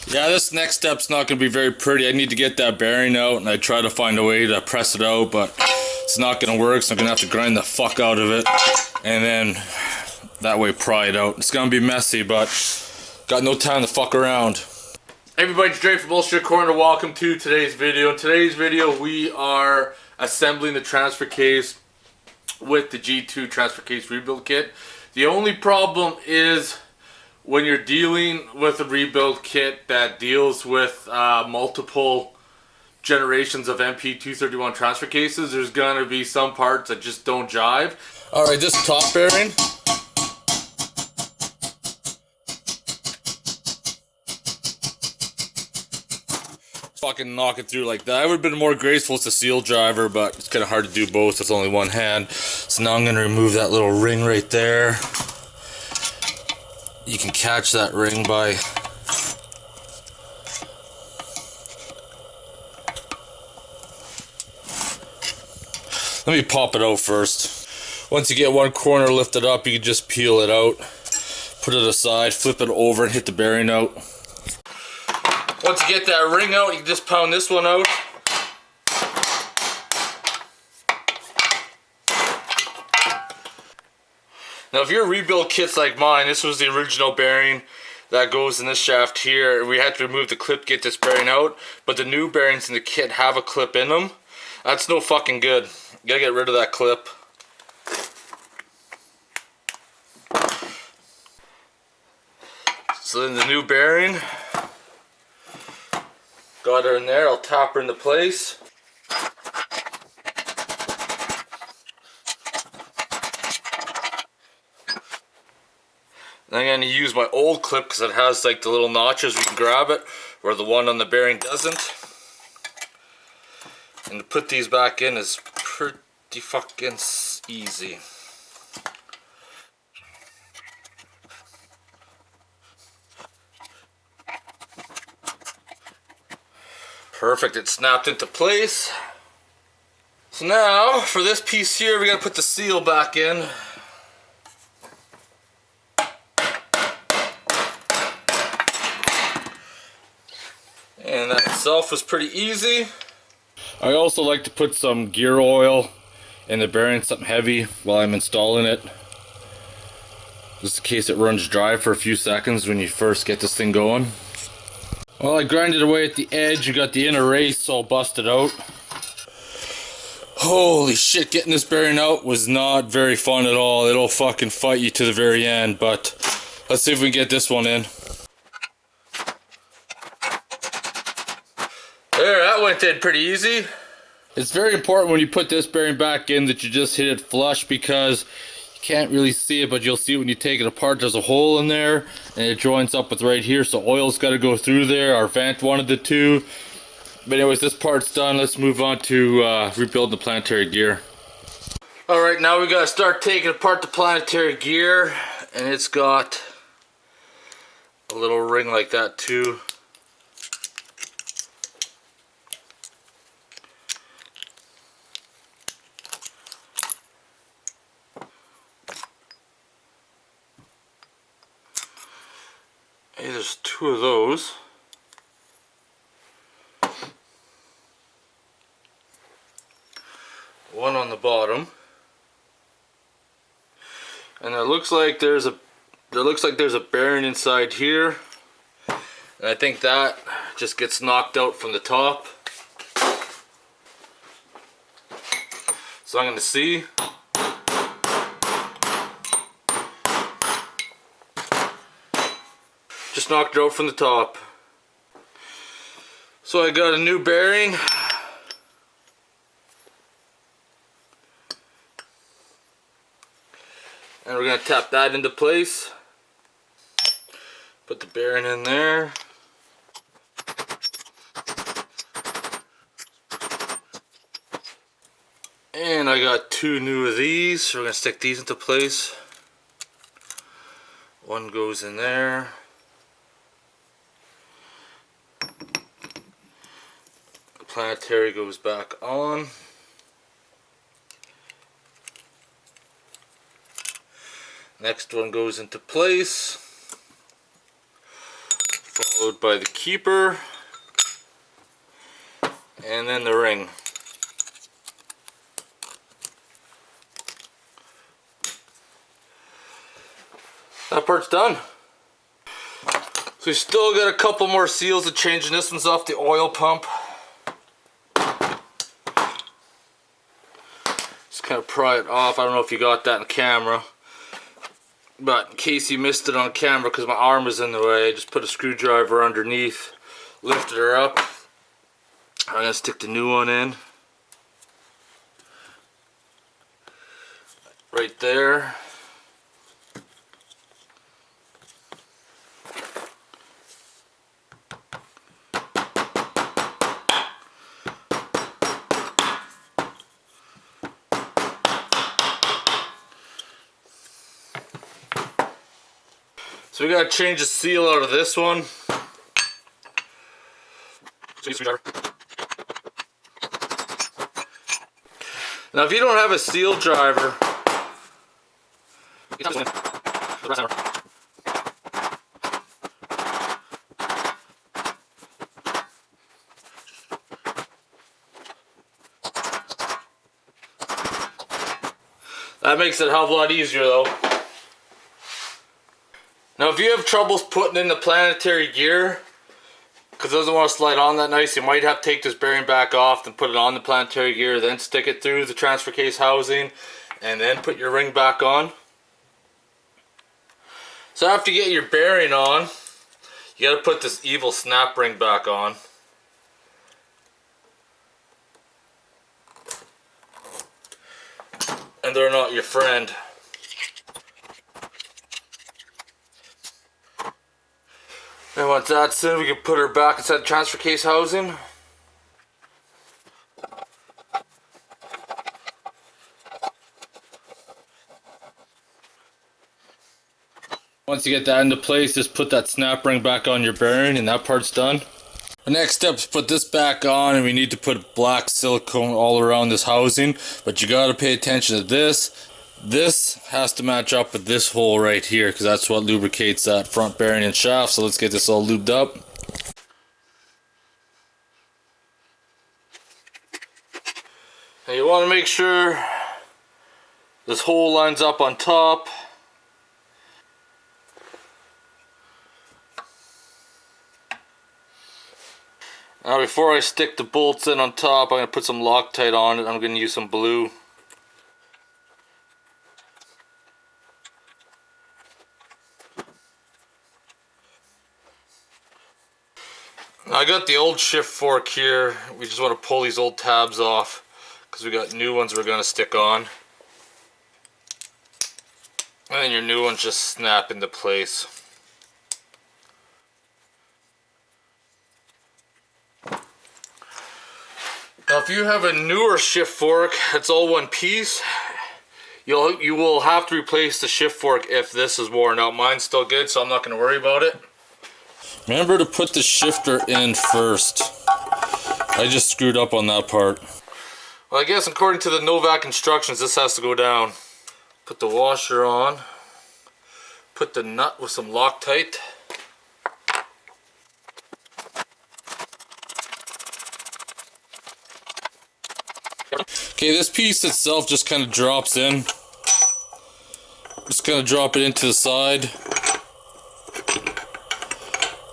Yeah, this next step's not going to be very pretty. I need to get that bearing out, and I try to find a way to press it out, but it's not going to work, so I'm going to have to grind the fuck out of it, and then that way pry it out. It's going to be messy, but got no time to fuck around. Hey everybody, Dre from Bullshit Corner. Welcome to today's video. In today's video, we are assembling the transfer case with the G2 transfer case rebuild kit. The only problem is when you're dealing with a rebuild kit that deals with multiple generations of NP231 transfer cases, there's gonna be some parts that just don't jive. Alright, this top bearing, fucking knock it through like that. I would have been more graceful with the seal driver, but it's kind of hard to do both with only one hand. So now I'm gonna remove that little ring right there. You can catch that ring by let me pop it out first. Once you get one corner lifted up, you can just peel it out, put it aside, flip it over and hit the bearing out. Once you get that ring out, you can just pound this one out. Now if your rebuild kit's like mine, this was the original bearing that goes in this shaft here. We had to remove the clip to get this bearing out, but the new bearings in the kit have a clip in them. That's no fucking good. You gotta get rid of that clip. So then the new bearing, got her in there, I'll tap her into place. Then I'm going to use my old clip because it has like the little notches we can grab it, where the one on the bearing doesn't. And to put these back in is pretty fucking easy. Perfect, it snapped into place. So now, for this piece here, we gotta put the seal back in. And that itself was pretty easy. I also like to put some gear oil in the bearing, something heavy, while I'm installing it. Just in case it runs dry for a few seconds when you first get this thing going. Well, I grinded away at the edge. You got the inner race all busted out. Holy shit, getting this bearing out was not very fun at all. It'll fucking fight you to the very end, but let's see if we can get this one in. There, that went in pretty easy. It's very important when you put this bearing back in that you just hit it flush, because you can't really see it, but you'll see it when you take it apart. There's a hole in there and it joins up with right here, so oil's got to go through there. Our vent wanted it to. But anyways, this part's done. Let's move on to rebuilding the Planetary gear. Alright, now we gotta start taking apart the Planetary gear, and it's got a little ring like that too. Hey, there's two of those. One on the bottom. And it looks like there's a bearing inside here. And I think that just gets knocked out from the top. So I'm gonna see. Just knocked it out from the top. So I got a new bearing. And we're going to tap that into place. Put the bearing in there. And I got two new of these. So we're going to stick these into place. One goes in there. The Planetary goes back on. Next one goes into place. Follow Followed by the keeper, and then the ring. That part's done. So we still got a couple more seals to change, and this one's off the oil pump. Just kind of pry it off. I don't know if you got that in camera, but in case you missed it on camera because my arm was in the way, I just put a screwdriver underneath, lifted her up. I'm gonna stick the new one in. Right there. So we gotta change the seal out of this one. Now if you don't have a seal driver, that makes it a hell of a lot easier though. Now if you have troubles putting in the Planetary gear, because it doesn't want to slide on that nice, you might have to take this bearing back off and put it on the Planetary gear, then stick it through the transfer case housing, and then put your ring back on. So after you get your bearing on, you got to put this evil snap ring back on. And they're not your friend. And once that's in, we can put her back inside the transfer case housing. Once you get that into place, just put that snap ring back on your bearing and that part's done. The next step is put this back on, and we need to put black silicone all around this housing, but you got to pay attention to this. This has to match up with this hole right here because that's what lubricates that front bearing and shaft. So let's get this all lubed up. Now you want to make sure this hole lines up on top. Now before I stick the bolts in on top, I'm going to put some Loctite on it. I'm going to use some blue. I got the old shift fork here. We just want to pull these old tabs off because we got new ones we're going to stick on. And then your new ones just snap into place. Now if you have a newer shift fork, it's all one piece, you will have to replace the shift fork if this is worn out. Mine's still good, so I'm not going to worry about it. Remember to put the shifter in first. I just screwed up on that part. Well, I guess according to the Novak instructions, this has to go down. Put the washer on. Put the nut with some Loctite. Okay, this piece itself just kind of drops in. Just kind of drop it into the side.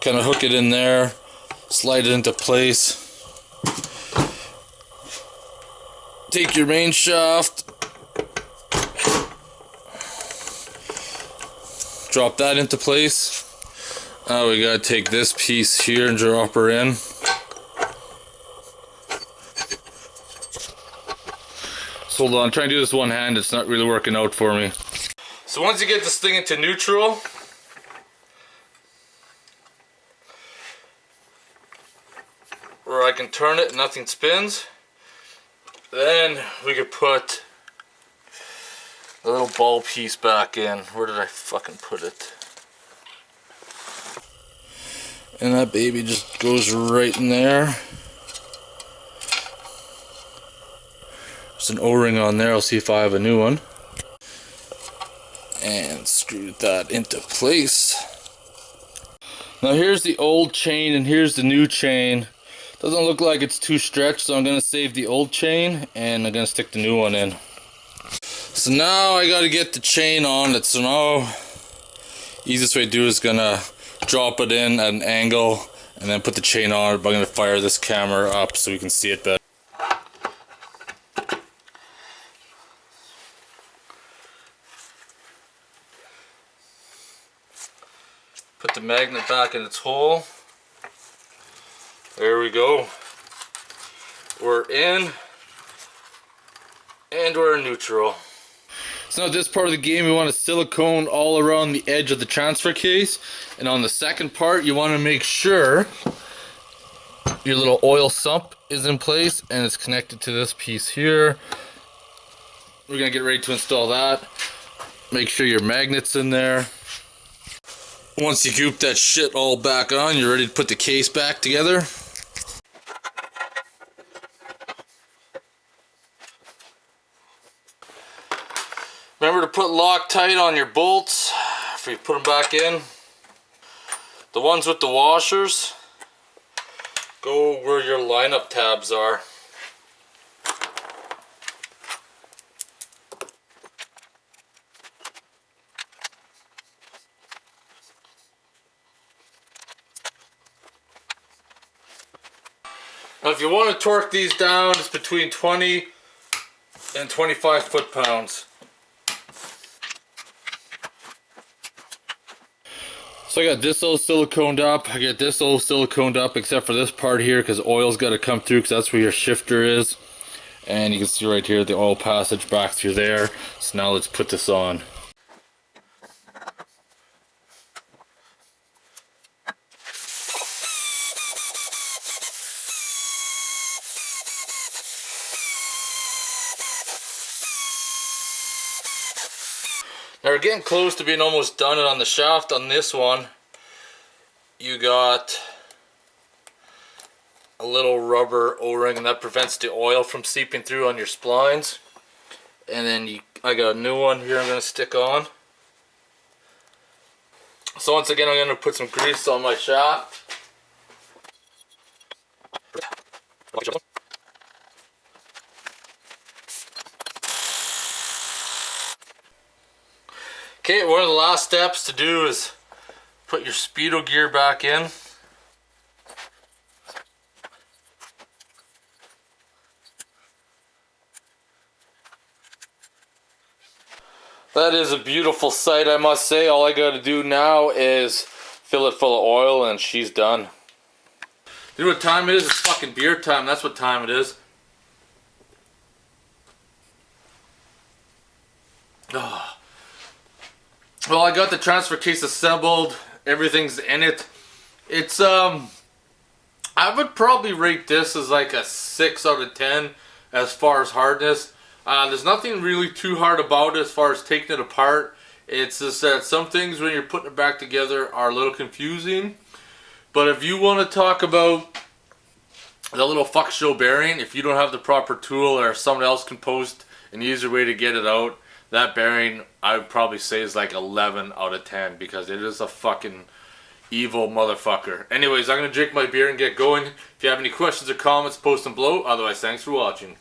Kind of hook it in there, slide it into place. Take your main shaft, drop that into place. Now we gotta take this piece here and drop her in. So hold on, I'm trying to do this one hand, it's not really working out for me. So once you get this thing into neutral, where I can turn it and nothing spins, then we could put the little ball piece back in. Where did I fucking put it? And that baby just goes right in there. There's an O-ring on there. I'll see if I have a new one. And screw that into place. Now here's the old chain and here's the new chain. Doesn't look like it's too stretched, so I'm gonna save the old chain and I'm gonna stick the new one in. So now I gotta get the chain on it. So now easiest way to do is gonna drop it in at an angle and then put the chain on it. But I'm gonna fire this camera up so we can see it better. Put the magnet back in its hole. There we go. We're in and we're in neutral. So now this part of the game, we want to silicone all around the edge of the transfer case, and on the second part you want to make sure your little oil sump is in place and it's connected to this piece here. We're gonna get ready to install that. Make sure your magnet's in there. Once you goop that shit all back on, you're ready to put the case back together. Remember to put Loctite on your bolts before you put them back in. The ones with the washers, go where your lineup tabs are. Now if you want to torque these down, it's between 20 and 25 foot-pounds. So I got this all siliconed up, I got this all siliconed up except for this part here because oil's got to come through because that's where your shifter is. And you can see right here the oil passage back through there. So now let's put this on. Now we're getting close to being almost done, and on the shaft on this one you got a little rubber O-ring and that prevents the oil from seeping through on your splines. And then I got a new one here I'm going to stick on. So once again I'm going to put some grease on my shaft. Okay, one of the last steps to do is put your speedo gear back in. That is a beautiful sight, I must say. All I gotta do now is fill it full of oil and she's done. You know what time it is? It's fucking beer time, that's what time it is. Oh. Well, I got the transfer case assembled, everything's in it. It's, I would probably rate this as like a 6 out of 10 as far as hardness. There's nothing really too hard about it as far as taking it apart. It's just that some things when you're putting it back together are a little confusing. But if you want to talk about the little fuck show bearing, if you don't have the proper tool or someone else can post an easier way to get it out, that bearing I would probably say is like 11 out of 10 because it is a fucking evil motherfucker. Anyways, I'm going to drink my beer and get going. If you have any questions or comments, post them below. Otherwise, thanks for watching.